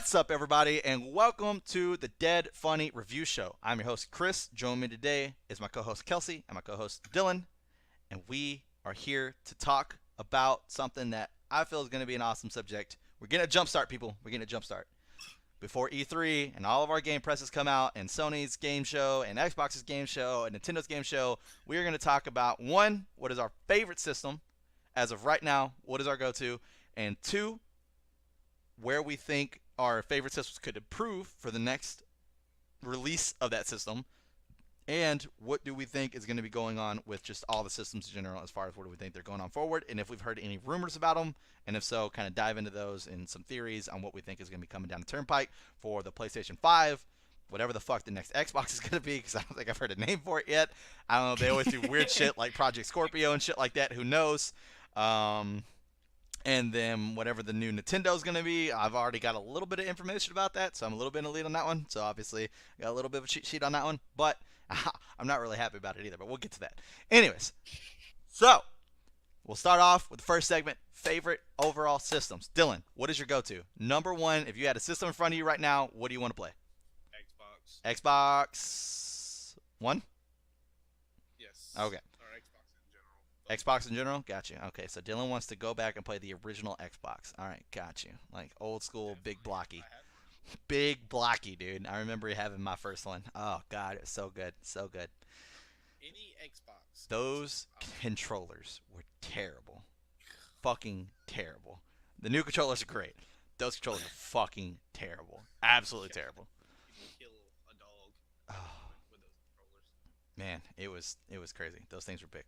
What's up, everybody, and welcome to the Dead Funny Review Show. I'm your host, Chris. Joining me today is my co-host, Kelsey, and my co-host, Dylan, and we are here to talk about something that I feel is going to be an awesome subject. We're getting a jump start, people. We're getting a jump start. Before E3 and all of our game presses come out, and Sony's game show, and Xbox's game show, and Nintendo's game show, we are going to talk about, one, what is our favorite system as of right now, what is our go-to, and two, where we think our favorite systems could improve for the next release of that system, and what do we think is going to be going on with just all the systems in general as far as what do we think they're going on forward, and if we've heard any rumors about them, and if so, kind of dive into those and some theories on what we think is going to be coming down the turnpike for the PlayStation 5, whatever the fuck the next Xbox is going to be, because I don't think I've heard a name for it yet. I don't know, they always do weird shit like Project Scorpio and shit like that, who knows. And then whatever the new Nintendo is going to be, I've already got a little bit of information about that, so I'm a little bit in the lead on that one. So obviously, I got a little bit of a cheat sheet on that one, but I'm not really happy about it either, but we'll get to that. Anyways, so we'll start off with the first segment, favorite overall systems. Dylan, what is your go-to? Number one, if you had a system in front of you right now, what do you want to play? Xbox. Xbox One? Yes. Okay. Or Xbox in general. Xbox in general? Got you. Okay, so Dylan wants to go back and play the original Xbox. All right, got you. Like old school, big blocky. I had one. Big blocky, dude. I remember having my first one. Oh, God, it was so good. So good. Any Xbox. Those controllers were terrible. Fucking terrible. The new controllers are great. Those controllers are fucking terrible. Absolutely terrible. You can kill a dog Oh, with those controllers. man, it was crazy. Those things were big.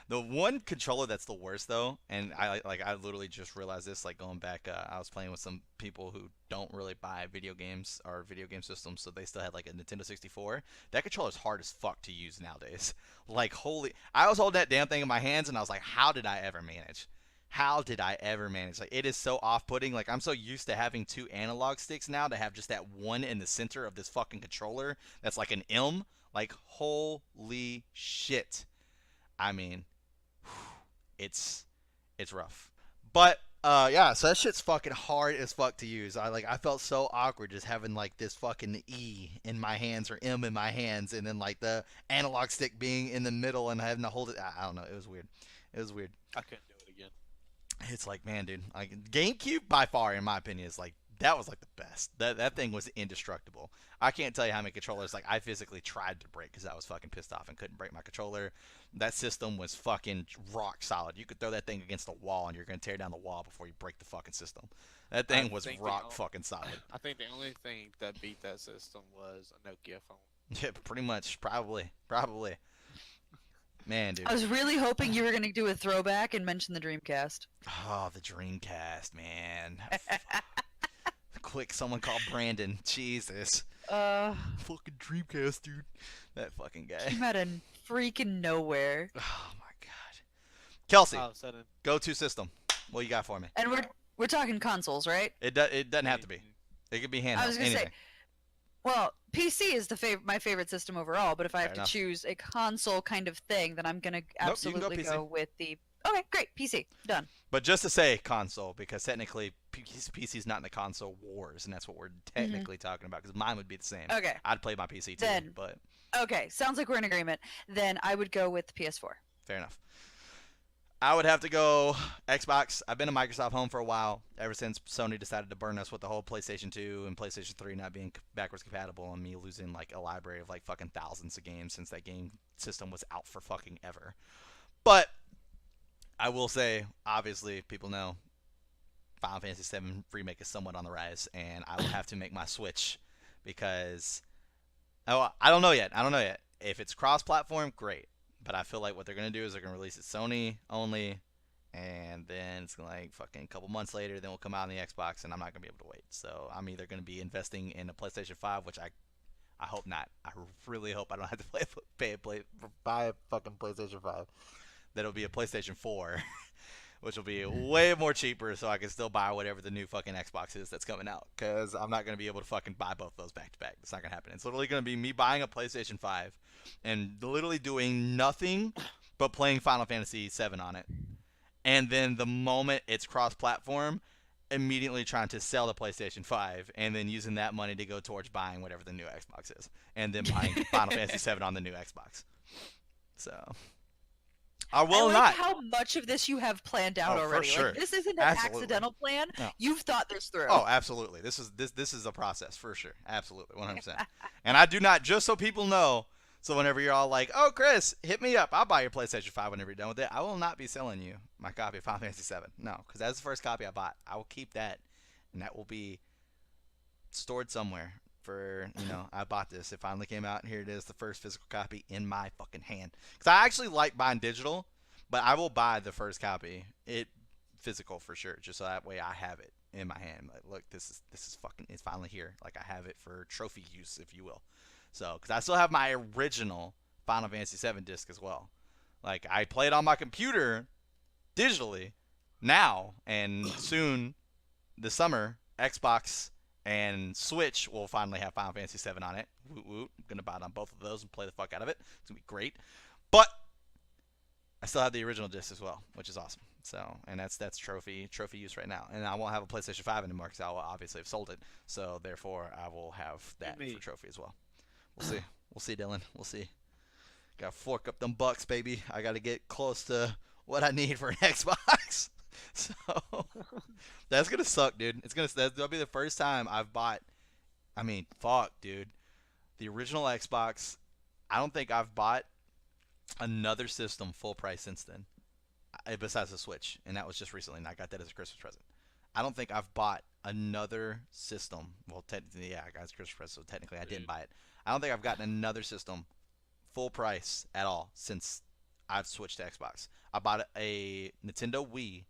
The one controller that's the worst though, and I literally just realized this like going back. I was playing with some people who don't really buy video games or video game systems, so they still had like a Nintendo 64. That controller's hard as fuck to use nowadays. Like holy, I was holding that damn thing in my hands and I was like, how did I ever manage? How did I ever manage? Like it is so off-putting. Like I'm so used to having two analog sticks now to have just that one in the center of this fucking controller that's like an M. Like holy shit. I mean, it's rough. But yeah, so that shit's fucking hard as fuck to use. I felt so awkward just having like this fucking E in my hands or M in my hands, and then like the analog stick being in the middle and having to hold it. I don't know. It was weird. It was weird. I couldn't do it again. It's like, man, dude, like GameCube by far, in my opinion, is like that was like the best. That thing was indestructible. I can't tell you how many controllers like I physically tried to break because I was fucking pissed off and couldn't break my controller. That system was fucking rock solid. You could throw that thing against a wall and you're gonna tear down the wall before you break the fucking system. That thing I was think rock fucking solid. I think the only thing that beat that system was a Nokia phone. Yeah, pretty much, probably. Man, dude. I was really hoping you were going to do a throwback and mention the Dreamcast. Oh, the Dreamcast, man. Quick, someone call Brandon. Jesus. Fucking Dreamcast, dude. That fucking guy. Came out of freaking nowhere. Oh my god. Kelsey, All of a sudden, go-to system. What you got for me? And we're talking consoles, right? It doesn't have to be. It could be handheld. I was gonna say, anything. well, PC is my favorite system overall, but if I Fair have enough. to choose a console kind of thing, then I'm gonna you can go absolutely PC. go with the. Okay, great, PC, done. But just to say console, because technically PC's not in the console wars, and that's what we're technically talking about. Because mine would be the same. Okay, I'd play my PC too, Then- but okay, sounds like we're in agreement. Then I would go with the PS4. fair enough. I would have to go Xbox. I've been a Microsoft home for a while, ever since Sony decided to burn us with the whole PlayStation 2 and PlayStation 3 not being backwards compatible, and me losing like a library of like fucking thousands of games since that game system was out for fucking ever. But I will say, obviously, people know Final Fantasy VII Remake is somewhat on the rise, and I will have to make my switch because I don't know yet. If it's cross-platform, great. But I feel like what they're gonna do is they're gonna release it Sony only, and then it's gonna like fucking a couple months later, then we'll come out on the Xbox, and I'm not gonna be able to wait. So I'm either gonna be investing in a PlayStation 5, which I hope not. I really hope I don't have to buy a fucking PlayStation 5. That'll be a PlayStation 4, which will be way more cheaper, so I can still buy whatever the new fucking Xbox is that's coming out. Because I'm not going to be able to fucking buy both those back to back. It's not going to happen. It's literally going to be me buying a PlayStation 5 and literally doing nothing but playing Final Fantasy VII on it. And then the moment it's cross-platform, immediately trying to sell the PlayStation 5 and then using that money to go towards buying whatever the new Xbox is, and then buying Final Fantasy 7 on the new Xbox. So, I will I like not. how much of this you have planned out Oh, for already. sure. Like, this isn't an Absolutely. accidental plan. No. You've thought this through. Oh, absolutely. This is a process for sure. Absolutely, 100%. And I do not, just so people know. So whenever you're all like, "Oh, Chris, hit me up. I'll buy your PlayStation 5 whenever you're done with it," I will not be selling you my copy of Final Fantasy 7. No, because that's the first copy I bought. I will keep that, and that will be stored somewhere. For I bought this. It finally came out, and here it is, the first physical copy in my fucking hand. Because I actually like buying digital, but I will buy the first copy, physical for sure, just so that way I have it in my hand. Like, look, this is fucking, it's finally here. Like, I have it for trophy use, if you will. So, because I still have my original Final Fantasy 7 disc as well. Like, I play it on my computer digitally now, and soon, this summer, Xbox and Switch will finally have Final Fantasy 7 on it. Woot woot. I'm going to buy it on both of those and play the fuck out of it. It's going to be great. But I still have the original disc as well, which is awesome. So, and that's trophy use right now. And I won't have a PlayStation 5 anymore because I will obviously have sold it. So, therefore, I will have that for trophy as well. We'll see. We'll see, Dylan. We'll see. Got to fork up them bucks, baby. I got to get close to what I need for an Xbox. So that's gonna suck, dude. That'll be the first time I've bought. I mean, fuck, dude. The original Xbox. I don't think I've bought another system full price since then, besides the Switch, and that was just recently. And I got that as a Christmas present. I don't think I've bought another system. Well, technically, yeah, I got it as a Christmas present, so technically I didn't buy it. I don't think I've gotten another system full price at all since I've switched to Xbox. I bought a Nintendo Wii,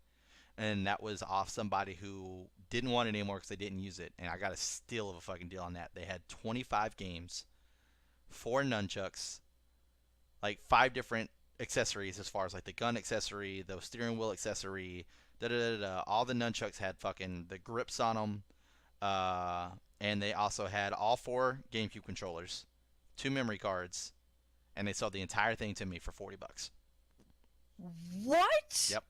and that was off somebody who didn't want it anymore because they didn't use it, and I got a steal of a fucking deal on that. They had 25 games, 4 nunchucks, like 5 different accessories as far as like the gun accessory, the steering wheel accessory, all the nunchucks had fucking the grips on them, and they also had all 4 GameCube controllers, 2 memory cards, and they sold the entire thing to me for $40. What? Yep.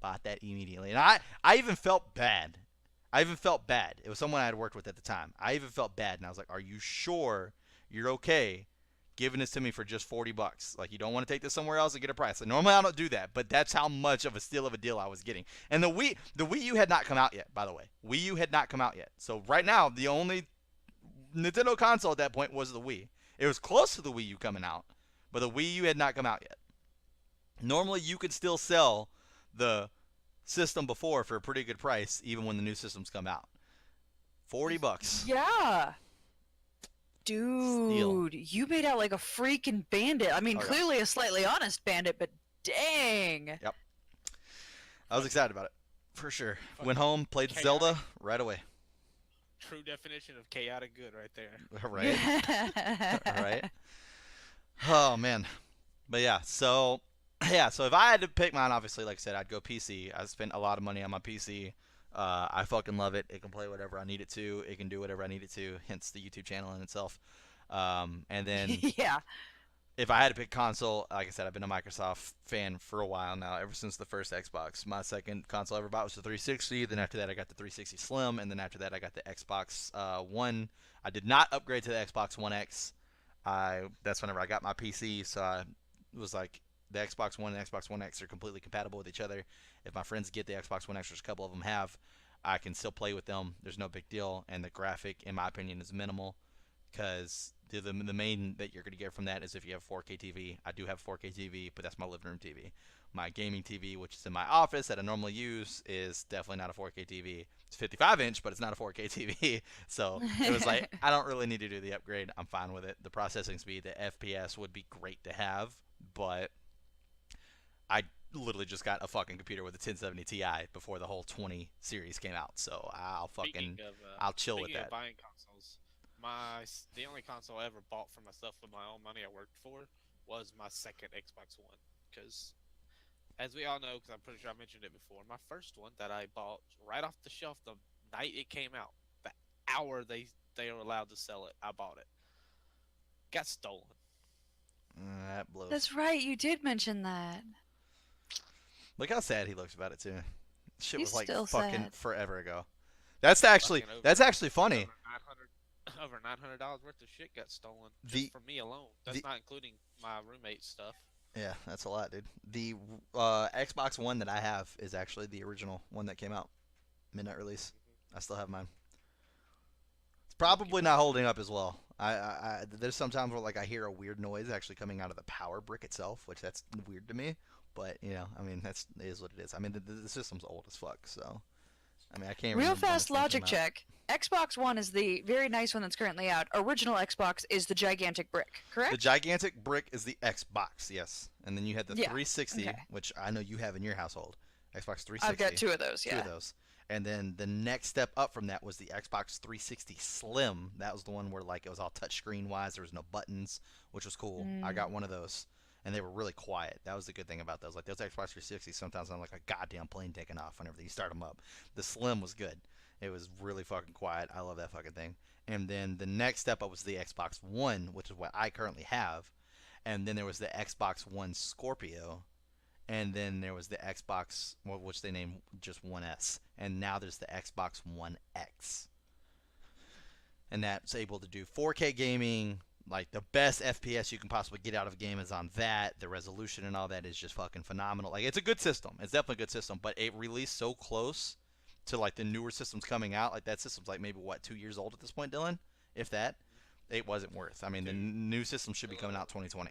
Bought that immediately. And I even felt bad. It was someone I had worked with at the time. I even felt bad, and I was like, "Are you sure you're okay giving this to me for just $40? Like, you don't want to take this somewhere else and get a price?" Like, normally I don't do that, but that's how much of a steal of a deal I was getting. And the Wii U had not come out yet, by the way. Wii U had not come out yet. So right now, the only Nintendo console at that point was the Wii. It was close to the Wii U coming out, but the Wii U had not come out yet. Normally, you could still sell the system before for a pretty good price, even when the new systems come out. $40. Yeah. Dude, you made out like a freaking bandit. I mean, Oh, yeah. clearly a slightly honest bandit, but dang. Yep. I was excited about it, for sure. Fucking Went home, played chaotic. Zelda right away. True definition of chaotic good right there. Right? Right? Oh, man. But yeah, so if I had to pick mine, obviously, like I said, I'd go PC. I spent a lot of money on my PC. I fucking love it. It can play whatever I need it to. It can do whatever I need it to, hence the YouTube channel in itself. And then Yeah. if I had to pick console, like I said, I've been a Microsoft fan for a while now, ever since the first Xbox. My second console I ever bought was the 360. Then after that, I got the 360 Slim. And then after that, I got the Xbox One. I did not upgrade to the Xbox One X. That's whenever I got my PC. So I was like, the Xbox One and Xbox One X are completely compatible with each other. If my friends get the Xbox One X, which a couple of them have, I can still play with them. There's no big deal. And the graphic, in my opinion, is minimal. Because the main that you're going to get from that is if you have 4K TV. I do have 4K TV, but that's my living room TV. My gaming TV, which is in my office that I normally use, is definitely not a 4K TV. It's 55-inch, but it's not a 4K TV. So it was like, I don't really need to do the upgrade. I'm fine with it. The processing speed, the FPS would be great to have, but I literally just got a fucking computer with a 1070 Ti before the whole 20 series came out. So I'll I'll chill with that. Of buying consoles, the only console I ever bought for myself with my own money I worked for was my second Xbox One. Because, as we all know, because I'm pretty sure I mentioned it before, my first one that I bought right off the shelf the night it came out, the hour they were allowed to sell it, I bought it. Got stolen. That blows. That's right. You did mention that. Look how sad he looks about it too. Shit He's was like still fucking sad. forever ago. That's actually Fucking over- that's actually funny. Over $900 worth of shit got stolen The- just from me alone. That's not including my roommate's stuff. Yeah, that's a lot, dude. The Xbox One that I have is actually the original one that came out, midnight release. I still have mine. It's probably not holding up as well. There's sometimes where like I hear a weird noise actually coming out of the power brick itself, which that's weird to me. But you know, I mean, it is what it is. I mean, the system's old as fuck, so I mean, I can't. Real remember when fast this thing logic came out. check. Xbox One is the very nice one that's currently out. Original Xbox is the gigantic brick, correct? The gigantic brick is the Xbox, yes, and then you had the Yeah, 360, okay. which I know you have in your household. Xbox 360. I've got two of those, Two yeah. of those. And then the next step up from that was the Xbox 360 Slim. That was the one where like it was all touchscreen wise. There was no buttons, which was cool. I got one of those, and they were really quiet. That was the good thing about those. Like those Xbox 360, sometimes sound like a goddamn plane taking off whenever you start them up. The Slim was good. It was really fucking quiet. I love that fucking thing. And then the next step up was the Xbox One, which is what I currently have. And then there was the Xbox One Scorpio. And then there was the Xbox, which they named just One S. And now there's the Xbox One X. And that's able to do 4K gaming. Like the best FPS you can possibly get out of a game is on that. The resolution and all that is just fucking phenomenal. Like it's a good system. It's definitely a good system. But it released so close to like the newer systems coming out. Like that system's like maybe what, 2 years old at this point, Dylan? If that. It wasn't worth. I mean, the new system should be coming out 2020.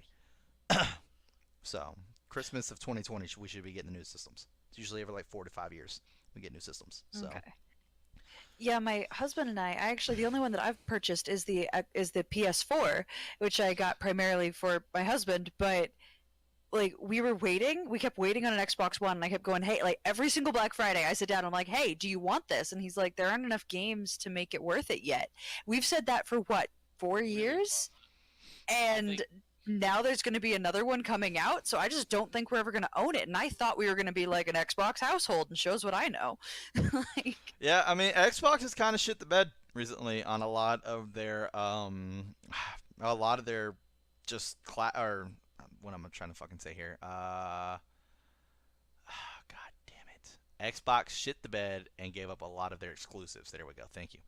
So Christmas of 2020, we should be getting the new systems. It's usually every like 4 to 5 years we get new systems. So Okay. Yeah, my husband and I actually the only one that I've purchased is the PS4, which I got primarily for my husband, but like we kept waiting on an Xbox One, and I kept going, hey, like every single Black Friday I sit down, I'm like, hey, do you want this? And he's like, there aren't enough games to make it worth it yet. We've said that for what, 4 years? And now there's going to be another one coming out, so I just don't think we're ever going to own it. And I thought we were going to be like an Xbox household, and shows what I know. Like, yeah, I mean Xbox has kind of shit the bed recently on a lot of their just or what am I trying to fucking say here? God damn it. Xbox shit the bed and gave up a lot of their exclusives. There we go. Thank you.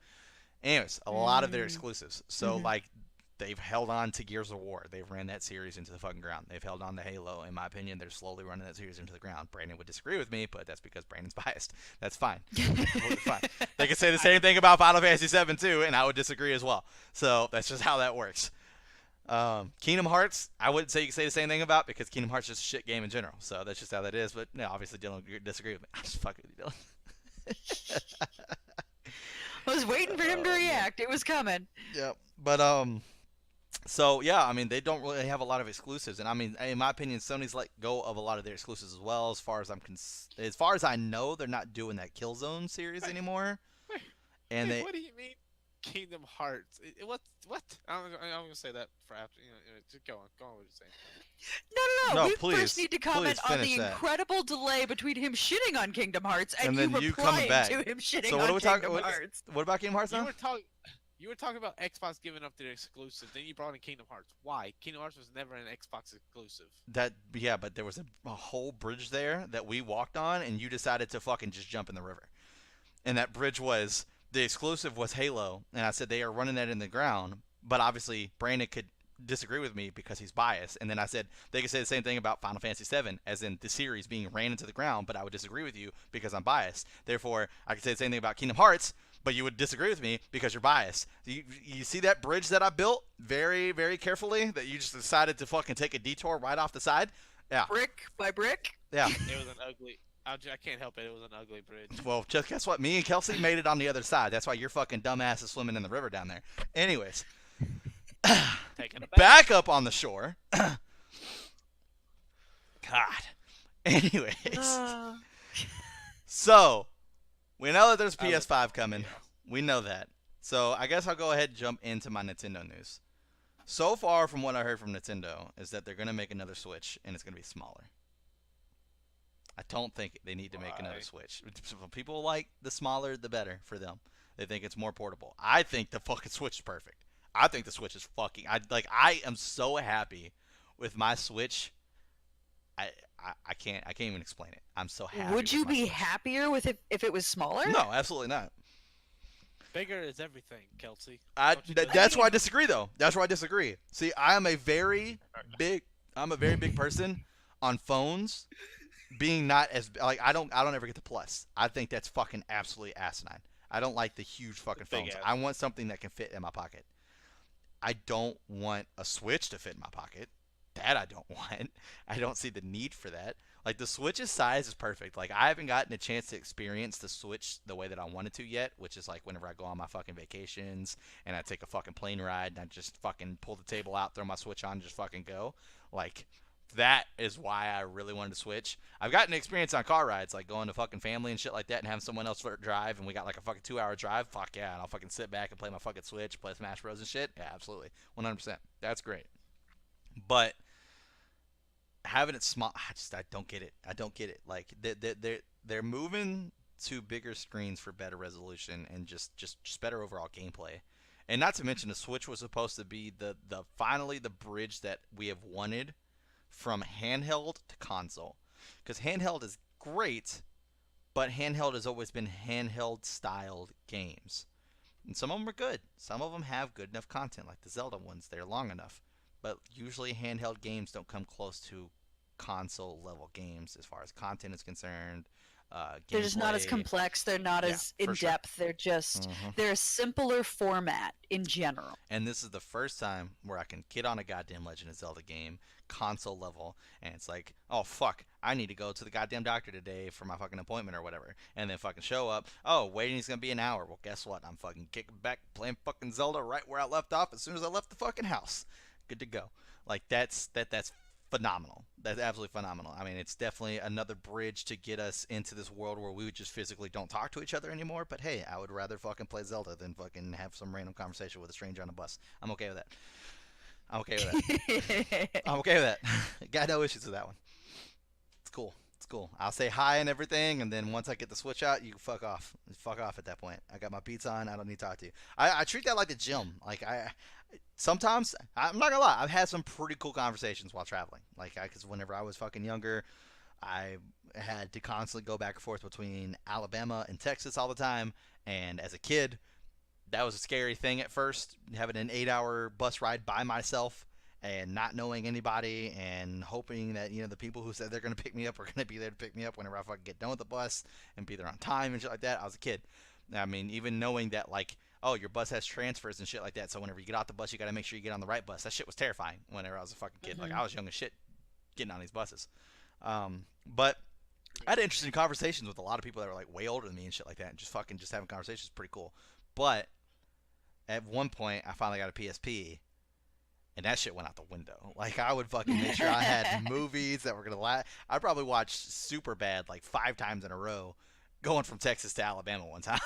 Anyways, a lot of their exclusives. So like they've held on to Gears of War. They've ran that series into the fucking ground. They've held on to Halo. In my opinion, they're slowly running that series into the ground. Brandon would disagree with me, but that's because Brandon's biased. That's fine. Totally fine. They could say the same thing about Final Fantasy VII too, and I would disagree as well. So that's just how that works. Kingdom Hearts, I wouldn't say you can say the same thing about, because Kingdom Hearts is just a shit game in general. So that's just how that is. But no, obviously Dylan would disagree with me. I'm just fucking with you, Dylan. I was waiting for him to react. It was coming. Yeah, but so yeah, I mean they don't really have a lot of exclusives, and I mean in my opinion, Sony's let go of a lot of their exclusives as well. As far as I know, they're not doing that Killzone series anymore. And What do you mean, Kingdom Hearts? What? I'm gonna say that for after. Just go on with what you're saying. No. No, We please, first need to comment please on the finish that. incredible delay between him shitting on Kingdom Hearts and, And then you coming replying back. to him shitting So what on are we talking? Kingdom Hearts. What about Kingdom Hearts now? You were talking about Xbox giving up their exclusive. Then you brought in Kingdom Hearts. Why? Kingdom Hearts was never an Xbox exclusive. Yeah, but there was a whole bridge there that we walked on, and you decided to fucking just jump in the river. And that bridge was the exclusive was Halo, and I said they are running that in the ground. But obviously, Brandon could disagree with me because he's biased. And then I said they could say the same thing about Final Fantasy VII, as in the series being ran into the ground. But I would disagree with you because I'm biased. Therefore, I could say the same thing about Kingdom Hearts, but you would disagree with me because you're biased. You see that bridge that I built very, very carefully that you just decided to fucking take a detour right off the side? Yeah. Brick by brick. Yeah. It was an ugly. I can't help it. It was an ugly bridge. Well, just guess what? Me and Kelsey made it on the other side. That's why your fucking dumbass is swimming in the river down there. Anyways. Taking it Back up on the shore. God. Anyways. So, we know that there's PS5 coming. We know that. So, I guess I'll go ahead and jump into my Nintendo news. So far, from what I heard from Nintendo, is that they're going to make another Switch, and it's going to be smaller. I don't think they need to make another Switch. People like the smaller, the better for them. They think it's more portable. I think the fucking Switch is perfect. I think the Switch is fucking... I am so happy with my Switch I can't even explain it. I'm so happy. Would with you my be Switch. happier with it if it was smaller? No, absolutely not. Bigger is everything, Kelsey. I, Don't you th- know that's that? where I disagree, though. That's where I disagree. See, I'm a very big person on phones being not as like I don't ever get the plus. I think that's fucking absolutely asinine. I don't like the huge fucking Big phones. ass. I want something that can fit in my pocket. I don't want a Switch to fit in my pocket. That I don't want. I don't see the need for that. Like the Switch's size is perfect. Like I haven't gotten a chance to experience the Switch the way that I wanted to yet, which is like whenever I go on my fucking vacations and I take a fucking plane ride and I just fucking pull the table out, throw my Switch on, and just fucking go. Like that is why I really wanted to Switch. I've gotten experience on car rides, like going to fucking family and shit like that and having someone else drive, and we got like a fucking 2-hour drive. Fuck yeah, and I'll fucking sit back and play my fucking Switch, play Smash Bros and shit. Yeah, absolutely. 100%. That's great. But having it small, I don't get it. I don't get it. Like they're moving to bigger screens for better resolution and just better overall gameplay. And not to mention the Switch was supposed to be the finally the bridge that we have wanted from handheld to console. Because handheld is great, but handheld has always been handheld styled games. And some of them are good. Some of them have good enough content, like the Zelda ones. They're long enough. But usually handheld games don't come close to console level games as far as content is concerned. They're just not as gameplay. complex. They're not Yeah, as for in sure. depth. They're just Mhm. they're a simpler format in general. And this is the first time where I can get on a goddamn Legend of Zelda game, console level, and it's like, oh fuck, I need to go to the goddamn doctor today for my fucking appointment or whatever. And then fucking show up, oh, waiting is gonna be an hour. Well, guess what? I'm fucking kicking back, playing fucking Zelda right where I left off as soon as I left the fucking house. Good to go. Like that's phenomenal. That's absolutely phenomenal. I mean, it's definitely another bridge to get us into this world where we just physically don't talk to each other anymore. But hey, I would rather fucking play Zelda than fucking have some random conversation with a stranger on a bus. I'm okay with that. I'm okay with that. I'm okay with that. Got no issues with that one. It's cool. It's cool. I'll say hi and everything, and then once I get the Switch out, you can fuck off. Fuck off at that point. I got my beats on. I don't need to talk to you. I treat that like the gym. Like sometimes I'm not gonna lie. I've had some pretty cool conversations while traveling. Like because whenever I was fucking younger, I had to constantly go back and forth between Alabama and Texas all the time. And as a kid, that was a scary thing at first, having an 8-hour bus ride by myself and not knowing anybody and hoping that, you know, the people who said they're going to pick me up are going to be there to pick me up whenever I fucking get done with the bus and be there on time and shit like that. I was a kid. I mean, even knowing that, like, oh, your bus has transfers and shit like that, so whenever you get off the bus, you got to make sure you get on the right bus. That shit was terrifying whenever I was a fucking kid. Like, I was young as shit getting on these buses. But I had interesting conversations with a lot of people that were, like, way older than me and shit like that, and just having conversations is pretty cool. But at one point, I finally got a PSP, and that shit went out the window. Like, I would fucking make sure I had movies that were going to last. I probably watched Superbad like 5 times in a row going from Texas to Alabama one time.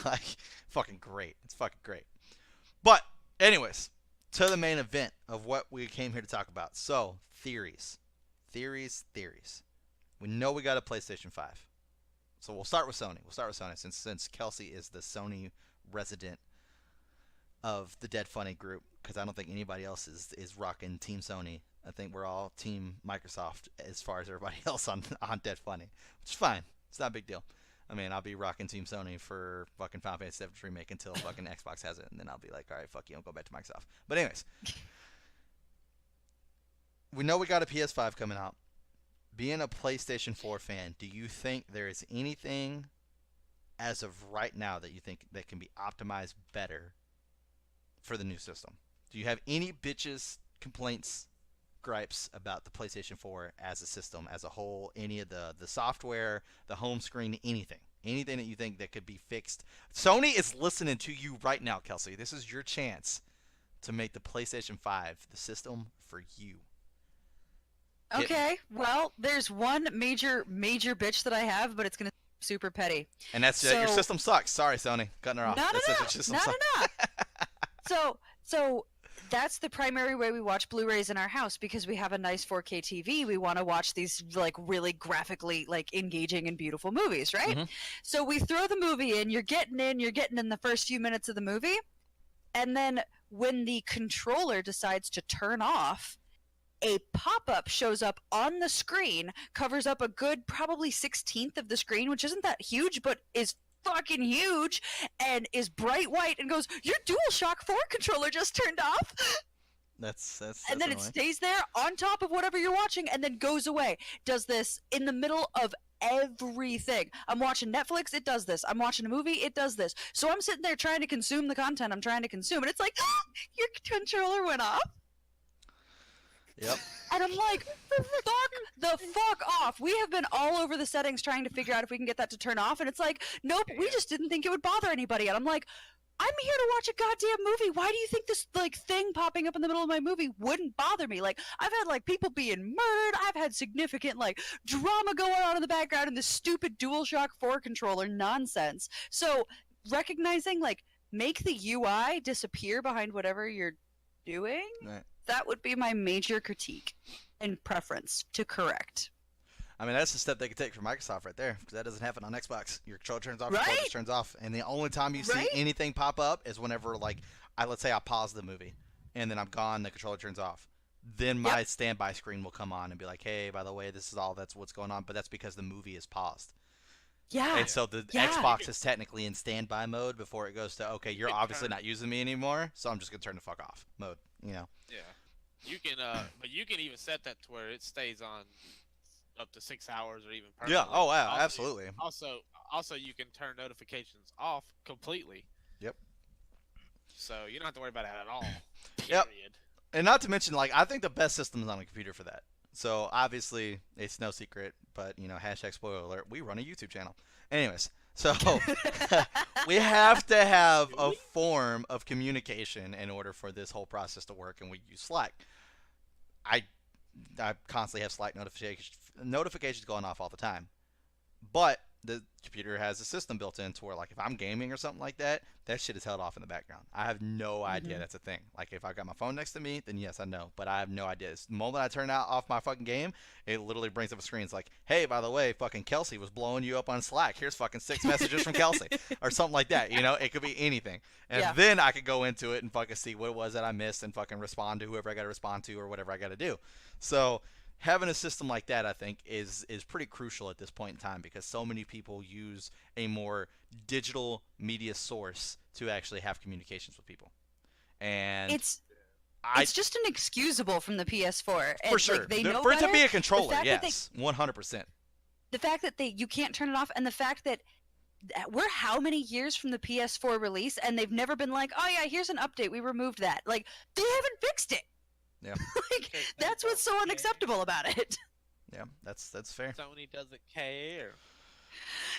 Like, fucking great. It's fucking great. But, anyways, to the main event of what we came here to talk about. So, theories. Theories. We know we got a PlayStation 5. So, we'll start with Sony. Since Kelsey is the Sony resident of the Dead Funny group, because I don't think anybody else is rocking Team Sony. I think we're all Team Microsoft as far as everybody else on Dead Funny, which is fine. It's not a big deal. I mean, I'll be rocking Team Sony for fucking Final Fantasy VII Remake until fucking Xbox has it, and then I'll be like, all right, fuck you, I'll go back to Microsoft. But anyways, we know we got a PS5 coming out. Being a PlayStation 4 fan, do you think there is anything as of right now that you think that can be optimized better for the new system? Do you have any bitches, complaints, gripes about the PlayStation 4 as a system, as a whole, any of the software, the home screen, anything that you think that could be fixed? Sony is listening to you right now, Kelsey. This is your chance to make the PlayStation 5 the system for you. Okay, well, there's one major bitch that I have, but it's gonna be super petty. And that's your system sucks. Sorry, Sony, cutting her off. No. So that's the primary way we watch Blu-rays in our house, because we have a nice 4K TV. We want to watch these like really graphically like engaging and beautiful movies, right? Mhm. So we throw the movie in. You're getting in the first few minutes of the movie, and then when the controller decides to turn off, a pop-up shows up on the screen, covers up a good probably 1/16 of the screen, which isn't that huge, but is fucking huge, and is bright white, and goes, "Your DualShock 4 controller just turned off." That's And then it annoying. stays there on top of whatever you're watching and then goes away. Does this in the middle of everything. I'm watching Netflix, it does this. I'm watching a movie, it does this. So I'm sitting there trying to consume the content I'm trying to consume, and it's like, your controller went off. Yep. And I'm like, fuck the fuck off. We have been all over the settings trying to figure out if we can get that to turn off, and it's like, nope, we just didn't think it would bother anybody. And I'm like, I'm here to watch a goddamn movie. Why do you think this like thing popping up in the middle of my movie wouldn't bother me? Like, I've had like people being murdered. I've had significant like drama going on in the background and this stupid DualShock 4 controller nonsense. So recognizing like make the UI disappear behind whatever you're doing. Right. That would be my major critique and preference to correct. I mean, that's the step they could take for Microsoft right there, because that doesn't happen on Xbox. Your controller turns off, your controller Right? just turns off, and the only time you see Right? anything pop up is whenever, like, let's say I pause the movie, and then I'm gone, the controller turns off. Then my standby screen will come on and be like, hey, by the way, this is all that's what's going on, but that's because the movie is paused. Yeah. And so the Yeah. Xbox is technically in standby mode before it goes to, okay, you're can obviously turn- not using me anymore, so I'm just going to turn the fuck off mode, you know? Yeah. You can, but you can even set that to where it stays on up to 6 hours or even permanently. Yeah, oh, wow, Also, absolutely. Also, you can turn notifications off completely. Yep. So you don't have to worry about that at all. Yep. Period. And not to mention, like, I think the best system is on a computer for that. So obviously, it's no secret, but you know, hashtag spoiler alert, we run a YouTube channel. Anyways, so we have to have a form of communication in order for this whole process to work, and we use Slack. I constantly have Slack notifications going off all the time, but the computer has a system built in to where, like, if I'm gaming or something like that, that shit is held off in the background. I have no idea that's a thing. Like, if I got my phone next to me, then yes, I know, but I have no idea. The moment I turn off my fucking game, it literally brings up a screen. It's like, hey, by the way, fucking Kelsey was blowing you up on Slack. Here's fucking 6 messages from Kelsey, or something like that. You know, it could be anything. And Yeah. then I could go into it and fucking see what it was that I missed and fucking respond to whoever I got to respond to or whatever I got to do. So having a system like that, I think, is pretty crucial at this point in time, because so many people use a more digital media source to actually have communications with people. And It's just inexcusable from the PS4. for And, sure, like, they know for it to better. be a controller, fact that yes, 100%. The fact that you can't turn it off, and the fact that we're how many years from the PS4 release, and they've never been like, oh yeah, here's an update, we removed that. Like, they haven't fixed it. Yeah. Like, Because that's they what's so don't care. unacceptable about it. Yeah, that's fair. Sony doesn't care.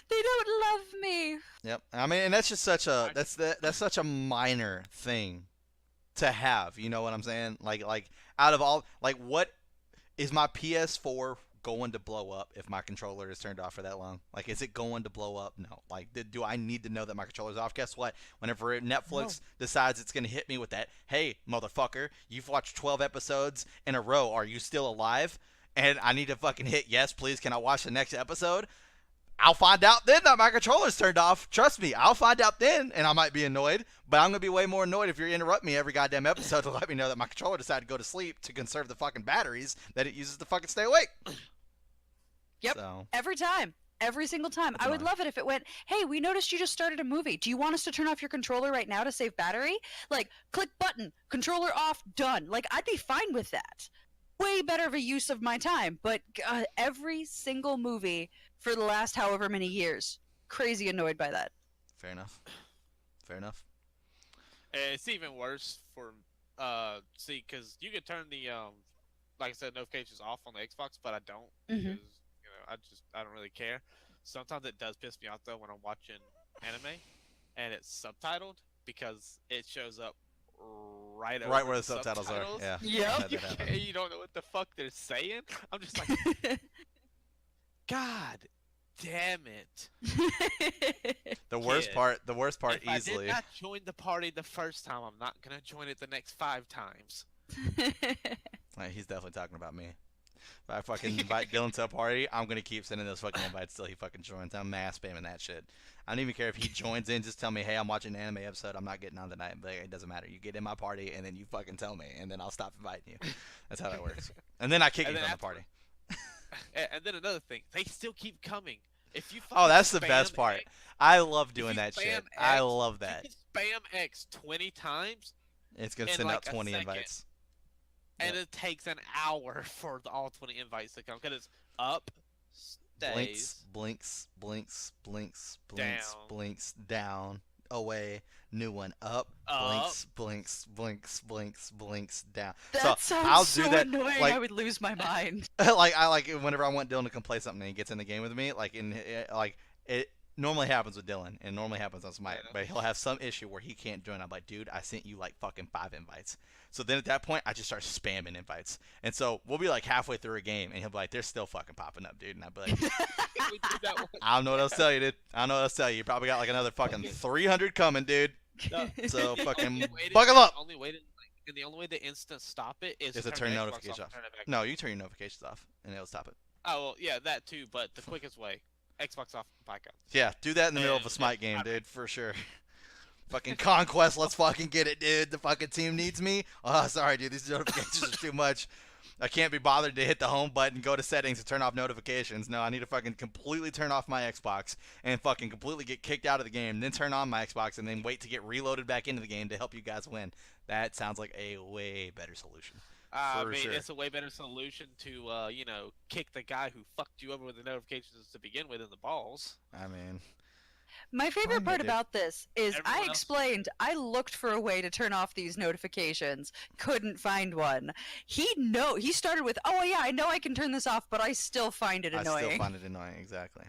They don't love me. Yep. I mean, and that's just such a that's such a minor thing to have. You know what I'm saying? Like out of all, like, what is my PS4 going to blow up if my controller is turned off for that long? Like, is it going to blow up? No. Like, do I need to know that my controller's off? Guess what? Whenever Netflix decides it's going to hit me with that, hey, motherfucker, you've watched 12 episodes in a row. Are you still alive? And I need to fucking hit yes, please. Can I watch the next episode? I'll find out then that my controller's turned off. Trust me, I'll find out then, and I might be annoyed. But I'm going to be way more annoyed if you interrupt me every goddamn episode to let me know that my controller decided to go to sleep to conserve the fucking batteries that it uses to fucking stay awake. Yep. So, Every time. Every single time. That's I would annoying. love it if it went, hey, we noticed you just started a movie. Do you want us to turn off your controller right now to save battery? Like, click button, controller off, done. Like, I'd be fine with that. Way better of a use of my time. But every single movie for the last however many years, crazy annoyed by that. fair enough. Fair enough. And it's even worse for see, because you can turn the like I said, notifications off on the Xbox, but I don't Mhm. because I don't really care. Sometimes it does piss me off though when I'm watching anime and it's subtitled because it shows up right Right over where the subtitles are. Yeah. Yep. I've had You, that happen. you don't know what the fuck they're saying. I'm just like, God damn it! The worst Kid. part If I easily. did not join the party the first time, I'm not gonna join it the next 5 times. Right, he's definitely talking about me. If I fucking invite Dylan to a party, I'm gonna keep sending those fucking invites till he fucking joins. I'm mass spamming that shit. I don't even care if he joins in. Just tell me, hey, I'm watching an anime episode. I'm not getting on tonight. But it doesn't matter. You get in my party, and then you fucking tell me, and then I'll stop inviting you. That's how that works. And then I kick And you then from the party. And then another thing, they still keep coming. If you Oh, that's the spam best part. X, I love if doing you that spam shit. X, I love if that. you spam X 20 times, It's gonna in send out like a 20 second. invites. and Yep. it takes an hour for all 20 invites to come because it's up, stays, Blinks, blinks, blinks, blinks, blinks, Down. blinks, down, away, new one, up, Up. blinks, blinks, down. That so sounds I'll so do that. annoying. Like, I would lose my mind. I like whenever I want Dylan to come play something and he gets in the game with me. It normally happens with Dylan and normally happens on Smite, Yeah. but he'll have some issue where he can't join. I'm like, dude, I sent you like fucking 5 invites. So then at that point, I just start spamming invites, and so we'll be like halfway through a game, and he'll be like, they're still fucking popping up, dude, and I'll be like. We did that one. I don't know what else to tell you, dude. I don't know what else to tell you. You probably got like another fucking 300 coming, dude. No, So the fucking only way to- buckle up. Only way to, and the only way to instant stop it is Is to to turn the Xbox notifications and off. turn it back No, on. you turn your notifications off, and it'll stop it. Oh well, yeah, that too. But the quickest way, Xbox off, back on. Yeah, do that in the middle of a And Smite it's game, not- dude, for sure. Fucking Conquest, let's fucking get it, dude. The fucking team needs me. Oh, sorry, dude. These notifications are too much. I can't be bothered to hit the home button, go to settings, and turn off notifications. No, I need to fucking completely turn off my Xbox and fucking completely get kicked out of the game, then turn on my Xbox, and then wait to get reloaded back into the game to help you guys win. That sounds like a way better solution. I For mean, sure. it's a way better solution to, kick the guy who fucked you over with the notifications to begin with in the balls. I mean, My favorite Kinda, part dude. about this is Everyone I else- explained I looked for a way to turn off these notifications, couldn't find one. He started with, "Oh yeah, I know I can turn this off, but I still find it I annoying." still find it annoying, exactly.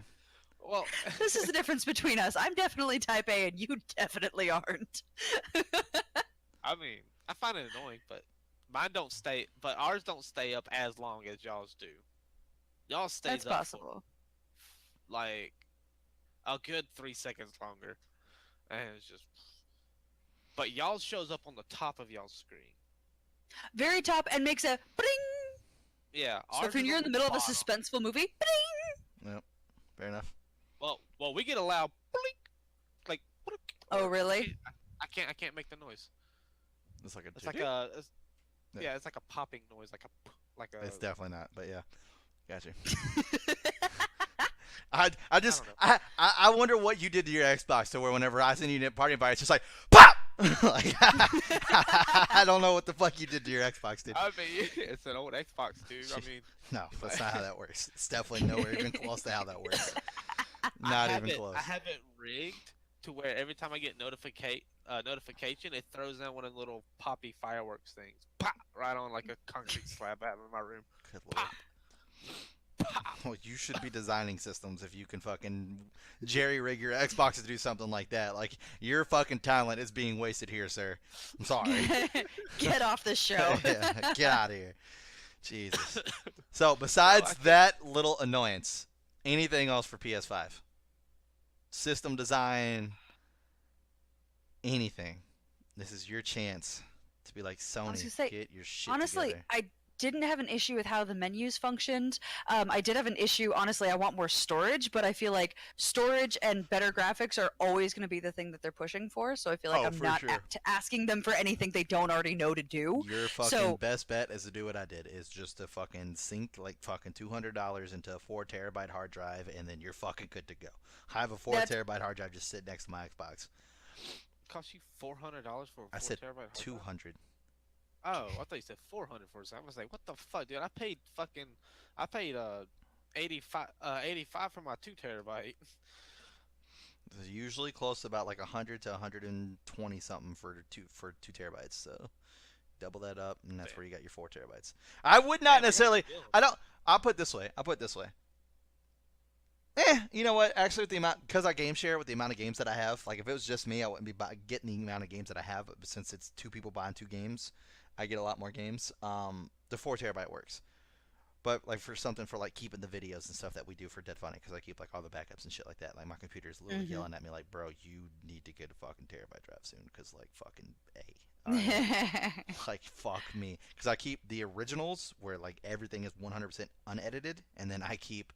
Well, This is the difference between us. I'm definitely type A and you definitely aren't. I mean, I find it annoying, but ours don't stay up as long as y'all's do. Y'all stays That's up for, possible. like a good 3 seconds longer, and it's just. But y'all shows up on the top of y'all's screen. Very top and makes a bling. Yeah. So ours if when is you're on in the middle of a bottom. suspenseful movie, bling. Fair enough. Well, we get a loud blink, like. Blink, Oh or- really? I can't make the noise. It's like a. It's like a. Yeah. Yeah, it's like a popping noise, like a. It's definitely not, but yeah, got you. I just don't know. I wonder what you did to your Xbox to where whenever I send you a party invite, it's just like pop. Like, I don't know what the fuck you did to your Xbox, dude. I mean, it's an old Xbox, dude. I mean, No, that's not how that works. It's definitely nowhere even close to how that works. Not I have even it, close. I have it rigged to where every time I get notification, it throws down one of the little poppy fireworks things. Pop! Right on like a concrete slab out in my room. Good lord. Pop! Pop! Well, you should be designing systems if you can fucking jerry rig your Xbox to do something like that. Like, your fucking talent is being wasted here, sir. I'm sorry. Get off the show. Yeah, get out of here. Jesus. So, besides think- that little annoyance, anything else for PS5? System design, anything. This is your chance to be like Sony. gonna say, Get your shit Honestly, together. I didn't have an issue with how the menus functioned. I did have an issue. Honestly, I want more storage, but I feel like storage and better graphics are always going to be the thing that they're pushing for. So I feel like Oh, I'm for not sure. asking them for anything they don't already know to do. Your fucking so- best bet is to do what I did, is just to fucking sink like fucking $200 into a 4 terabyte hard drive, and then you're fucking good to go. I have a 4 That's- terabyte hard drive just sitting next to my Xbox. Cost you $400 for a 4 I said terabyte hard drive? 200. Oh, I thought you said 400 for a second. I was like, what the fuck, dude? I paid 85 for my 2 terabyte. It's usually close to about like 100 to 120 something for 2 terabytes. So double that up, and that's Damn. where you got your 4 terabytes. I would not Damn, I necessarily. gotta I don't. I'll put it this way. You know what? Actually, with the amount, because I game share with the amount of games that I have, like if it was just me, I wouldn't be getting the amount of games that I have. But since it's 2 people buying 2 games, I get a lot more games. The 4 terabyte works. But like for something for like keeping the videos and stuff that we do for Dead Funny, because I keep like all the backups and shit like that. Like my computer's literally yelling at me like, bro, you need to get a fucking terabyte drive soon, because like fucking alright. Like fuck me, because I keep the originals where like everything is 100% unedited, and then I keep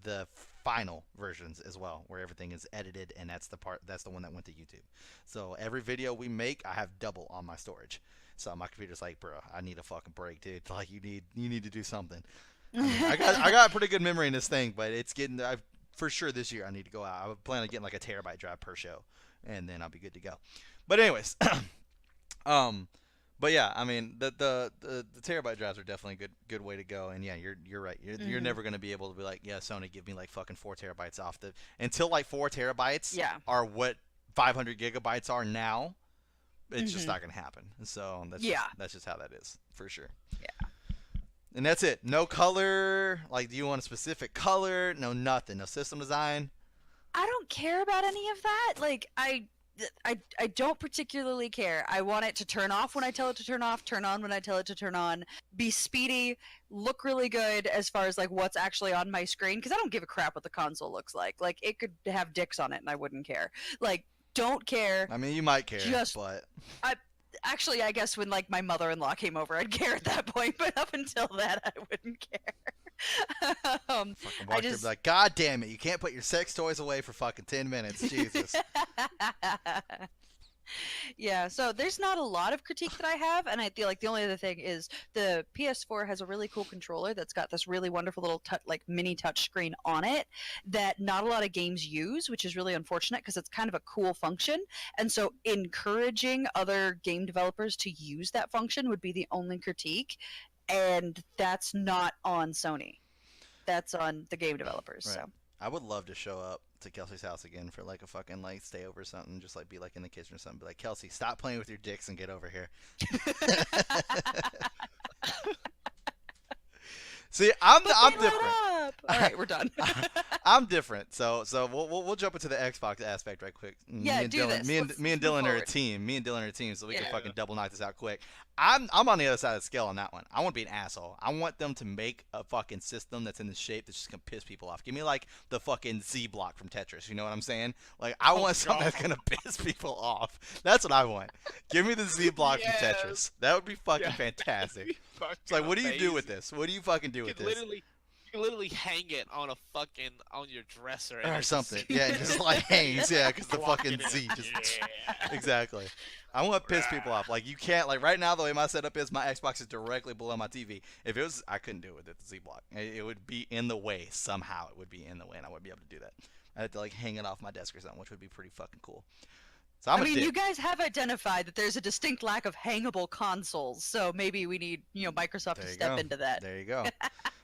the final versions as well where everything is edited, and that's the one that went to YouTube. So every video we make, I have double on my storage. So my computer's like, bro, I need a fucking break, dude. Like you need to do something. I mean, I got pretty good memory in this thing, but it's getting for sure this year I need to go out. I plan on getting like a terabyte drive per show, and then I'll be good to go. But anyways, but yeah, I mean the terabyte drives are definitely a good way to go. And yeah, you're right. You're never gonna be able to be like, yeah, Sony, give me like fucking 4 terabytes off the until like 4 terabytes are what 500 gigabytes are now. It's just not gonna happen. So that's just how that is for sure. Yeah. And that's it. No color. Like, do you want a specific color? No, nothing. No system design. I don't care about any of that. Like I don't particularly care. I want it to turn off when I tell it to turn off, turn on when I tell it to turn on, be speedy, look really good as far as like what's actually on my screen, because I don't give a crap what the console looks like. Like it could have dicks on it and I wouldn't care. Like don't care. I mean, you might care, but I guess when like my mother-in-law came over, I'd care at that point. But up until that, I wouldn't care. Fucking watch her be like, God damn it, you can't put your sex toys away for fucking 10 minutes, Jesus. Yeah, so there's not a lot of critique that I have, and I feel like the only other thing is the PS4 has a really cool controller that's got this really wonderful little like mini touch screen on it that not a lot of games use, which is really unfortunate because it's kind of a cool function. And so encouraging other game developers to use that function would be the only critique, and that's not on Sony. That's on the game developers. Right. So I would love to show up to Kelsey's house again for like a fucking like stay over or something, just like be like in the kitchen or something, be like, Kelsey, stop playing with your dicks and get over here. See, I'm different. All right, we're done. I'm different. So we'll jump into the Xbox aspect right quick. Yeah, do this. Me and Dylan are a team. Me and Dylan are a team, so we can fucking double knock this out quick. I'm on the other side of the scale on that one. I want to be an asshole. I want them to make a fucking system that's in the shape that's just gonna piss people off. Give me like the fucking Z block from Tetris. You know what I'm saying? Like I want something that's gonna piss people off. That's what I want. Give me the Z block from Tetris. That would be fucking fantastic. It's like, what do you do with this? What do you fucking do with this? You can literally hang it on on your dresser or something. Yeah, it just like hangs. Yeah, because the fucking Z just exactly. I want to piss people off. Like you can't like right now the way my setup is, my Xbox is directly below my TV. If it was, I couldn't do it with the Z block. It would be in the way somehow. It would be in the way, and I wouldn't be able to do that. I'd have to like hang it off my desk or something, which would be pretty fucking cool. So I mean, you guys have identified that there's a distinct lack of hangable consoles, so maybe we need, Microsoft to step into that. There you go.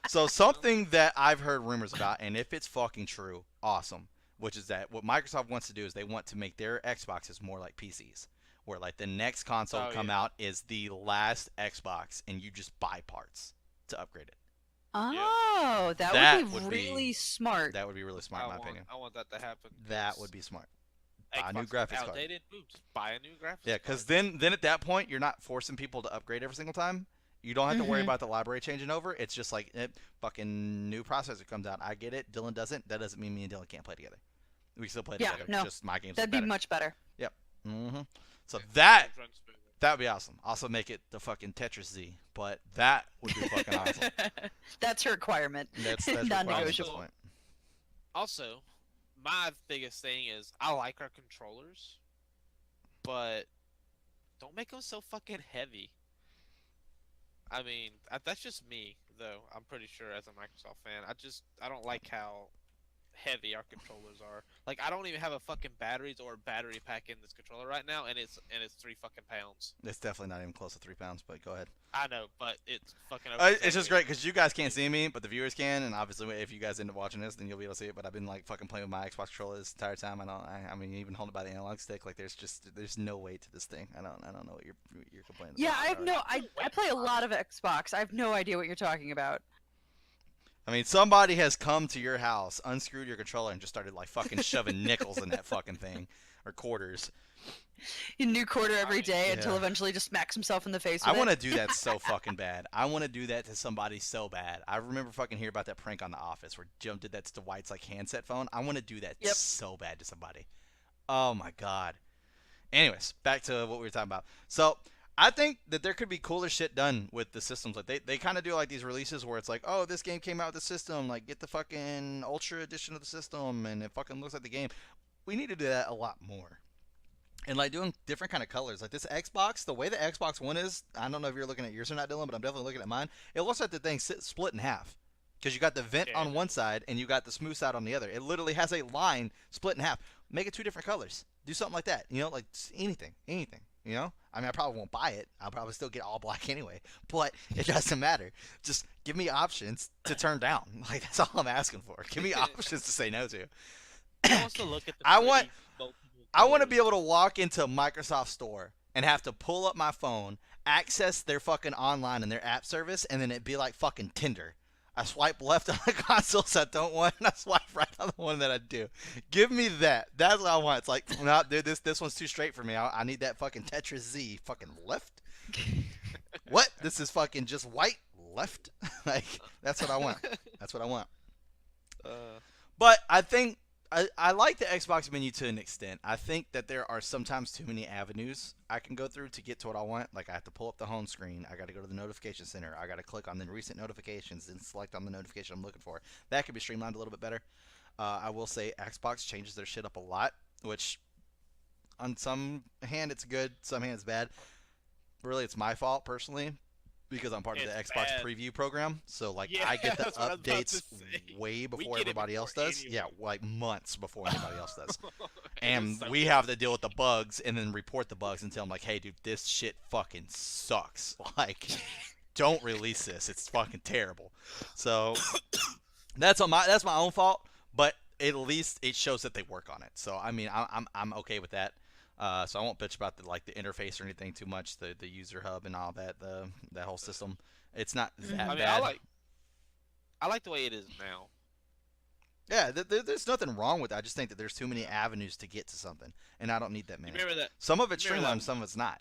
So something that I've heard rumors about, and if it's fucking true, awesome, which is that what Microsoft wants to do is they want to make their Xboxes more like PCs, where like the next console to come out is the last Xbox, and you just buy parts to upgrade it. Oh, that would be really smart. That would be really smart, in my opinion. I want that to happen. That would be smart. Buy a new graphics card. Just buy a new graphics card. Yeah, because then at that point, you're not forcing people to upgrade every single time. You don't have to worry about the library changing over. It's just like, fucking new processor comes out. I get it. Dylan doesn't. That doesn't mean me and Dylan can't play together. We still play together. No, just my games. That'd be much better. Yep. So that would be awesome. Also make it the fucking Tetris Z, but that would be fucking awesome. That's a requirement. That's non-negotiable. Also, my biggest thing is I like our controllers, but don't make them so fucking heavy. I mean, that's just me, though. I'm pretty sure as a Microsoft fan, I don't like how heavy our controllers are. Like, I don't even have a fucking batteries or battery pack in this controller right now, and it's 3 fucking pounds. It's definitely not even close to 3 pounds, but go ahead. I know, but it's fucking. It's just great because you guys can't see me, but the viewers can, and obviously if you guys end up watching this, then you'll be able to see it. But I've been like fucking playing with my Xbox controller this entire time. I mean, even holding it by the analog stick. Like, there's no weight to this thing. I don't know what you're complaining about. Yeah, I play a lot of Xbox. I have no idea what you're talking about. I mean, somebody has come to your house, unscrewed your controller, and just started like fucking shoving nickels in that fucking thing, or quarters. A new quarter every mean, day until yeah. eventually just smacks himself in the face. I with want to it. do that so fucking bad. I want to do that to somebody so bad. I remember fucking hearing about that prank on The Office where Jim did that to Dwight's like handset phone. I want to do that Yep. so bad to somebody. Oh my god. Anyways, back to what we were talking about. So I think that there could be cooler shit done with the systems. Like they kind of do like these releases where it's like, oh, this game came out with the system. Like get the fucking Ultra Edition of the system, and it fucking looks like the game. We need to do that a lot more. And like doing different kind of colors, like this Xbox, the way the Xbox One is, I don't know if you're looking at yours or not, Dylan, but I'm definitely looking at mine. It looks like the thing split in half because you got the vent Yeah. on one side and you got the smooth side on the other. It literally has a line split in half. Make it two different colors. Do something like that. You know, like anything. You know, I mean, I probably won't buy it. I'll probably still get all black anyway, but it doesn't matter. Just give me options to turn down. Like that's all I'm asking for. Give me options to say no to. Who wants to look at the I want- pretty multiple I want to be colors? able to walk into Microsoft Store and have to pull up my phone, access their fucking online and their app service, and then it'd be like fucking Tinder. I swipe left on the consoles I don't want, and I swipe right on the one that I do. Give me that. That's what I want. It's like, no, dude, this one's too straight for me. I need that fucking Tetris Z. Fucking left? What? This is fucking just white? Left? Like, that's what I want. That's what I want. But I think I like the Xbox menu to an extent. I think that there are sometimes too many avenues I can go through to get to what I want. Like I have to pull up the home screen. I got to go to the notification center. I got to click on the recent notifications and select on the notification I'm looking for. That could be streamlined a little bit better. I will say Xbox changes their shit up a lot, which on some hand it's good, some hand it's bad. Really, it's my fault personally because I'm part of the It's Xbox bad. preview program. So like Yeah, I get the that's what I was about to updates say. way before get it everybody else before does. anyone. Yeah, like months before anybody else does. It And is so we have to deal with the bugs and then report the bugs and tell them like, hey, dude, this shit fucking sucks. Like, don't release this. It's fucking terrible. So that's my own fault. But at least it shows that they work on it. So I mean, I'm okay with that. So I won't bitch about the interface or anything too much. The user hub and all that. That whole system. It's not that I mean, bad. I like the way it is now. Yeah, there's nothing wrong with it. I just think that there's too many avenues to get to something, and I don't need that You many. remember that? Some of it's remember streamlined, that- some of it's not.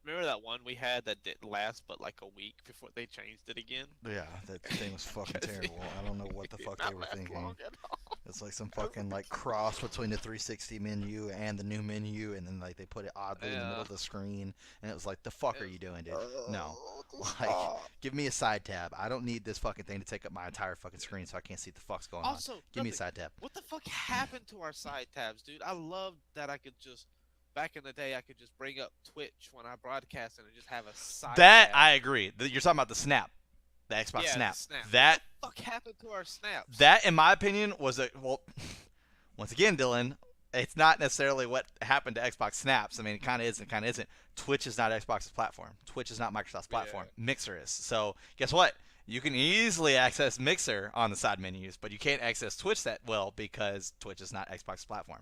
Remember that one we had that didn't last but like a week before they changed it again? Yeah, that thing was fucking terrible. I don't know what the fuck Did they not were last thinking. long at all. It's like some fucking like cross between the 360 menu and the new menu, and then like they put it oddly in the middle Yeah. of the screen, and it was like, the fuck are you doing, dude? No, Oh, like, give me a side tab. I don't need this fucking thing to take up my entire fucking screen so I can't see what the fuck's going on. Also, Give me a nothing- side tab. What the fuck happened to our side tabs, dude? I loved that I could just back in the day I could just bring up Twitch when I broadcast and just have a side That tab. I agree. You're talking about the Snap, the Xbox Yeah, the Snap. Snap. That What the fuck happened to our snaps? That, in my opinion, was a well. Once again, Dylan, it's not necessarily what happened to Xbox Snaps. I mean, it kind of is and kind of isn't. Twitch is not Xbox's platform. Twitch is not Microsoft's platform. Mixer is. So guess what? You can easily access Mixer on the side menus, but you can't access Twitch that well because Twitch is not Xbox's platform.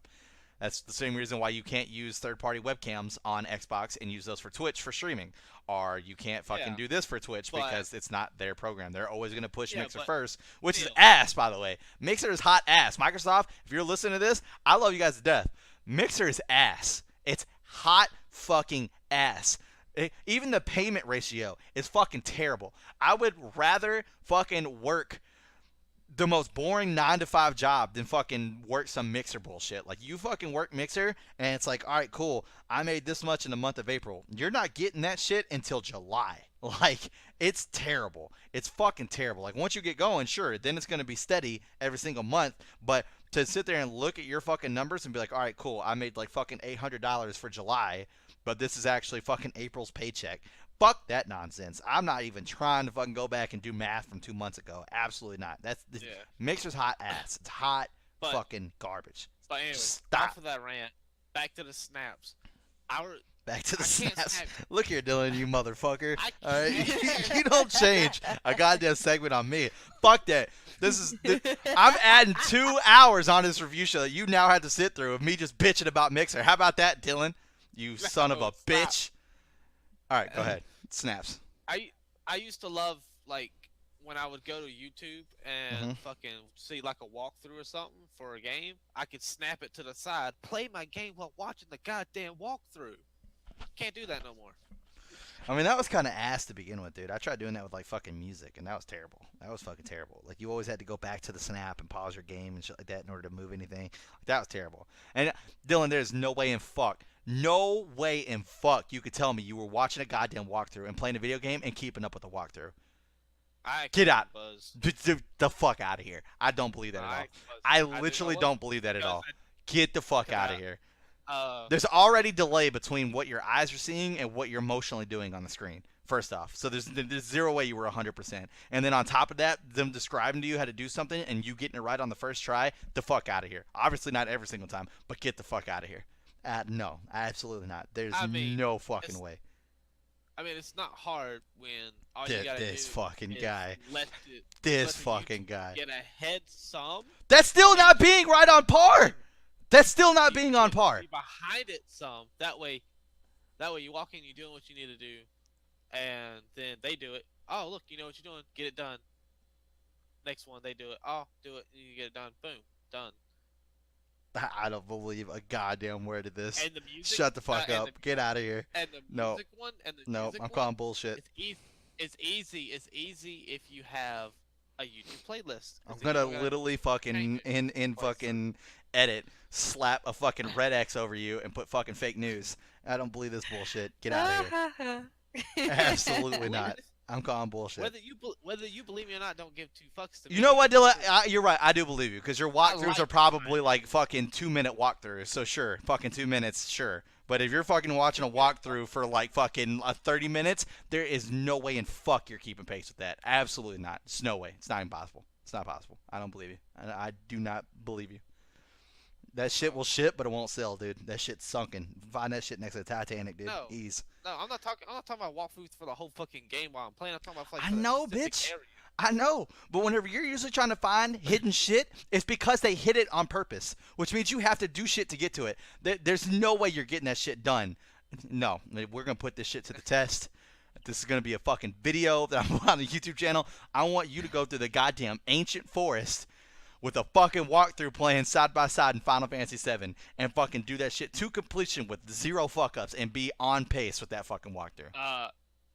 That's the same reason why you can't use third-party webcams on Xbox and use those for Twitch for streaming. Or you can't fucking Yeah. do this for Twitch But- because it's not their program. They're always going to push Yeah, Mixer but first, which is still. ass, by the way. Mixer is hot ass. Microsoft, if you're listening to this, I love you guys to death. Mixer is ass. It's hot fucking ass. Even the payment ratio is fucking terrible. I would rather fucking work the most boring 9-to-5 job than fucking work some Mixer bullshit. Like, you fucking work Mixer, and it's like, all right, cool, I made this much in the month of April. You're not getting that shit until July. Like, it's terrible. It's fucking terrible. Like, once you get going, sure, then it's going to be steady every single month, but to sit there and look at your fucking numbers and be like, all right, cool, I made like fucking $800 for July, but this is actually fucking April's paycheck. Fuck that nonsense. I'm not even trying to fucking go back and do math from 2 months ago. Absolutely not. Yeah. Mixer's hot ass. It's hot But- fucking garbage. But anyway, Stop. off of that rant, back to the snaps. Our Back to the I can't snaps. snap. Look here, Dylan, you motherfucker. I All right, can't. you don't change a goddamn segment on me. Fuck that. I'm adding 2 hours on this review show that you now have to sit through of me just bitching about Mixer. How about that, Dylan? You son of a stop. bitch. All right, go ahead. Snaps. I used to love like when I would go to YouTube and Mhm. fucking see like a walkthrough or something for a game, I could snap it to the side, play my game while watching the goddamn walkthrough. Can't do that no more. I mean, that was kind of ass to begin with, dude. I tried doing that with like fucking music, and that was terrible. That was fucking terrible. Like you always had to go back to the snap and pause your game and shit like that in order to move anything. Like, that was terrible. And Dylan, there's no way in fuck you could tell me you were watching a goddamn walkthrough and playing a video game and keeping up with the walkthrough. I Get out. Buzz. The fuck out of here. I don't believe that at all. I literally don't believe that at all. Get the fuck out of here. There's already delay between what your eyes are seeing and what you're emotionally doing on the screen. First off, so there's zero way you were 100%. And then on top of that, them describing to you how to do something and you getting it right on the first try, the fuck out of here. Obviously not every single time, but get the fuck out of here. No, absolutely not. There's no fucking way. I mean, it's not hard when all you gotta This do fucking is guy. let This the fucking YouTube guy. get ahead some. That's still not being right on par. That's still not being on par. Be behind it some. That way you walk in, you're doing what you need to do, and then they do it. Oh, look, you know what you're doing. Get it done. Next one, they do it. Oh, do it. You get it done. Boom, done. I don't believe a goddamn word of this. And the music. Shut the fuck up. Get out of here. And the No. music one. And the No, music I'm one, calling bullshit. It's easy. It's easy. It's easy if you have a YouTube playlist. I'm It's gonna easy. literally fucking change it. in fucking edit slap a fucking red X over you and put fucking fake news. I don't believe this bullshit. Get out of here. Absolutely not. I'm calling bullshit. Whether you believe me or not, don't give two fucks to me. You know what, Dylan? You're right. I do believe you because your walkthroughs like are probably like fucking 2-minute walkthroughs. So sure, fucking 2 minutes, sure. But if you're fucking watching a walkthrough for like fucking 30 minutes, there is no way in fuck you're keeping pace with that. Absolutely not. It's no way. It's not even possible. It's not possible. I don't believe you. I do not believe you. That shit will ship, but it won't sell, dude. That shit's sunken. Find that shit next to the Titanic, dude. No. Ease. No, I'm not talking about walkthroughs for the whole fucking game while I'm playing. I'm talking about like I for the know, specific bitch. area. I know, but whenever you're usually trying to find hidden shit, it's because they hid it on purpose, which means you have to do shit to get to it. There's no way you're getting that shit done. No, we're going to put this shit to the test. This is going to be a fucking video that I'm on the YouTube channel. I want you to go through the goddamn ancient forest with a fucking walkthrough playing side by side in Final Fantasy VII and fucking do that shit to completion with 0 fuck-ups and be on pace with that fucking walkthrough.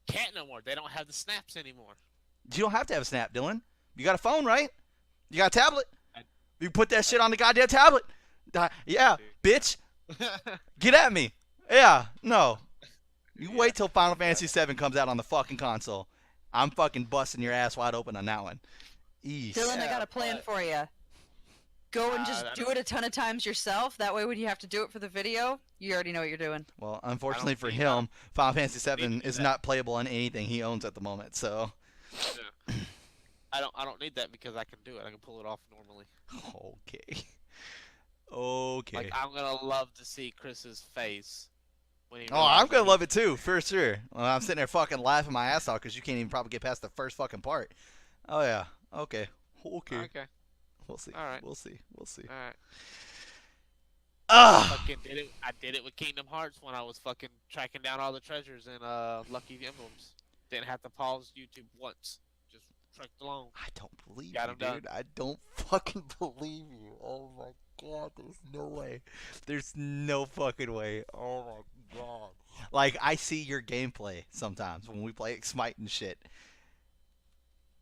Can't no more. They don't have the snaps anymore. You don't have to have a snap, Dylan. You got a phone, right? You got a tablet? I- You put that shit on the goddamn tablet. Yeah, bitch. Get at me. Yeah, no. You wait till Final Fantasy VII comes out on the fucking console. I'm fucking busting your ass wide open on that one. Ease. Dylan, I Yeah, got a plan but- for you. Go and just I do don't- it a ton of times yourself. That way, when you have to do it for the video, you already know what you're doing. Well, unfortunately for need him, Final Fantasy need to VII do is that. not playable on anything he owns at the moment, so. I don't need that because I can do it. I can pull it off normally. Okay. Okay. Like I'm gonna love to see Chris's face when he. Oh, I'm realizes gonna he- love it too, for sure. Well, I'm sitting there fucking laughing my ass off because you can't even probably get past the first fucking part. Oh yeah. Okay. Okay. Okay. We'll see. All right. We'll see. We'll see. All right. Ah. Fucking did it. I did it with Kingdom Hearts when I was fucking tracking down all the treasures in Lucky Emblems. Didn't have to pause YouTube once. Just trucked along. I don't believe Got you, him done. dude. I don't fucking believe you. Oh my god. There's no way. There's no fucking way. Oh my god. Like I see your gameplay sometimes when we play Smite and shit.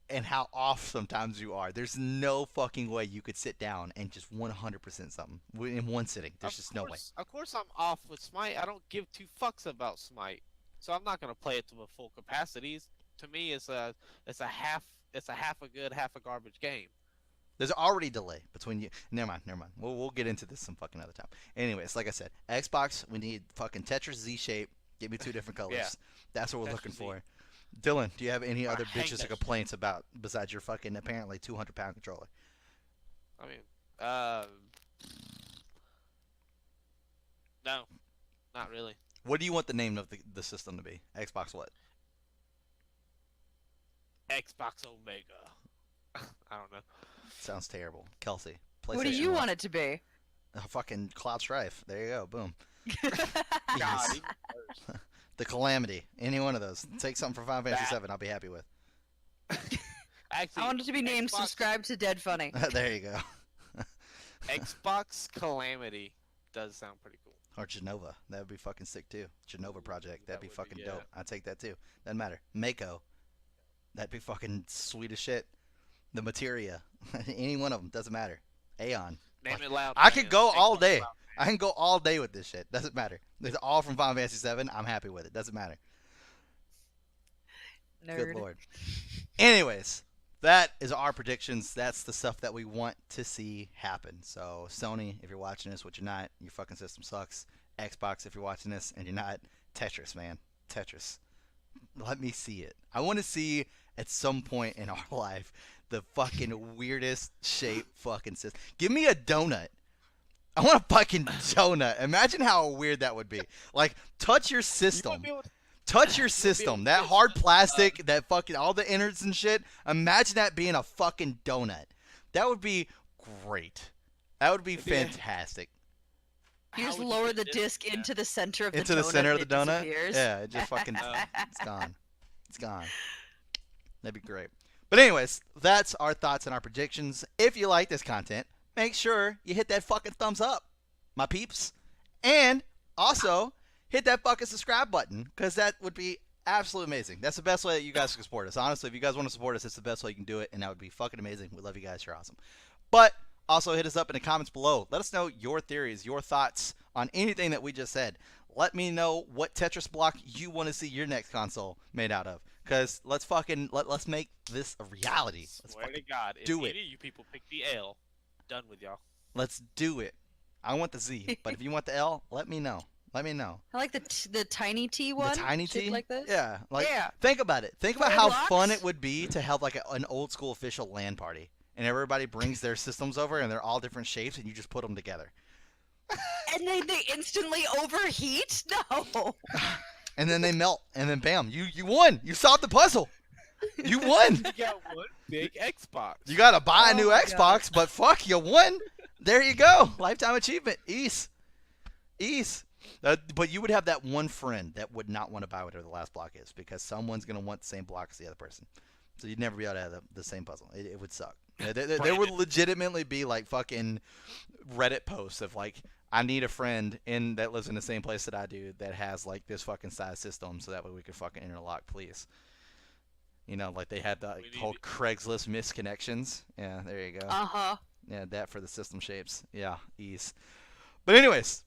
And how off sometimes you are. There's no fucking way you could sit down and just 100% something in one sitting. There's just no way. Of course, I'm off with Smite. I don't give two fucks about Smite, so I'm not gonna play it to the full capacities. To me, it's a half a good, half a garbage game. There's already delay between you. Never mind. We'll get into this some fucking other time. Anyways, like I said, Xbox, we need fucking Tetris Z shape. Give me 2 different colors. Yeah. That's what we're Tetris looking Z. for. Dylan, do you have any other hang bitches or that shit. complaints about besides your fucking apparently 200-pound controller? I mean, no, not really. What do you want the name of the system to be? Xbox what? Xbox Omega. I don't know. Sounds terrible. Kelsey, What do PlayStation you what? want it to be? Fucking Cloud Strife. There you go. Boom. God, Ease. even worse. The Calamity. Any one of those. Take something from Final Fantasy That- VII. I'll be happy with. Actually, I want it to be named Xbox, Subscribe to Dead Funny. There you go. Xbox Calamity does sound pretty cool. Or Genova. That would be fucking sick too. Genova Project. That'd That be would be, fucking yeah. dope. I'd take that too. Doesn't matter. Mako. That'd be fucking sweet as shit. The Materia. Any one of them. Doesn't matter. Aeon. Name it loud. I could man. go all Xbox day. Loud. I can go all day with this shit. Doesn't matter. It's all from Final Fantasy 7. I'm happy with it. Doesn't matter. Nerd. Good lord. Anyways, that is our predictions. That's the stuff that we want to see happen. So, Sony, if you're watching this, which you're not, your fucking system sucks. Xbox, if you're watching this and you're not, Tetris, man. Tetris. Let me see it. I want to see at some point in our life the fucking weirdest shaped fucking system. Give me a donut. I want a fucking donut. Imagine how weird that would be. Like, touch your You system. won't be able to- Touch your able system. to That get hard some, plastic, that fucking all the innards and shit. Imagine that being a fucking donut. That would be great. That would be It'd be a- fantastic. You How just would you lower get the this? disc Yeah. into the center of the Into donut. the center of and the it donut. disappears. Yeah, it just fucking Oh. it's gone. It's gone. That'd be great. But anyways, that's our thoughts and our predictions. If you like this content, make sure you hit that fucking thumbs up, my peeps. And also hit that fucking subscribe button, because that would be absolutely amazing. That's the best way that you guys can support us. Honestly, if you guys want to support us, it's the best way you can do it, and that would be fucking amazing. We love you guys. You're awesome. But also hit us up in the comments below. Let us know your theories, your thoughts on anything that we just said. Let me know what Tetris block you want to see your next console made out of. Because let's make this a reality. Let's Swear to fucking God, if do it. any of you people pick the L, done with y'all. let's do it. I want the Z, but if you want the L, let me know. Let me know. I like the tiny T one. The tiny shaped T, like this. yeah. Like, Yeah. think about it. Think about Toy how blocks? fun it would be to have like an old school official LAN party, and everybody brings their systems over, and they're all different shapes, and you just put them together. And they instantly overheat. No. And then they melt, and then bam, you won. You solved the puzzle. You won. You got one big Xbox. You gotta buy a Oh new my Xbox, but fuck, you won. There you go. Lifetime achievement. Ease. But you would have that one friend that would not want to buy whatever the last block is, because someone's gonna want the same block as the other person. So you'd never be able to have the same puzzle. It would suck. There would legitimately be like fucking Reddit posts of like, I need a friend that lives in the same place that I do that has like this fucking size system, so that way we could fucking interlock, please. You know, like they had the We need whole it. Craigslist misconnections. Yeah, there you go. Uh-huh. Yeah, that for the system shapes. Yeah, ease. But anyways,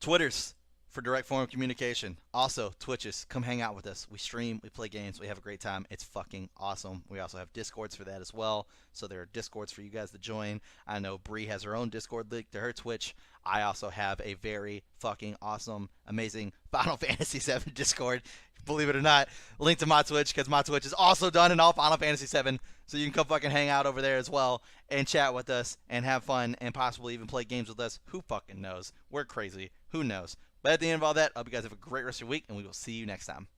Twitters for direct form of communication. Also, Twitches. Come hang out with us. We stream, we play games, we have a great time. It's fucking awesome. We also have Discords for that as well. So there are Discords for you guys to join. I know Bree has her own Discord link to her Twitch. I also have a very fucking awesome, amazing Final Fantasy VII Discord. Believe it or not, link to my Twitch, because my Twitch is also done in all Final Fantasy VII. So you can come fucking hang out over there as well and chat with us and have fun and possibly even play games with us. Who fucking knows? We're crazy. Who knows? But at the end of all that, I hope you guys have a great rest of your week, and we will see you next time.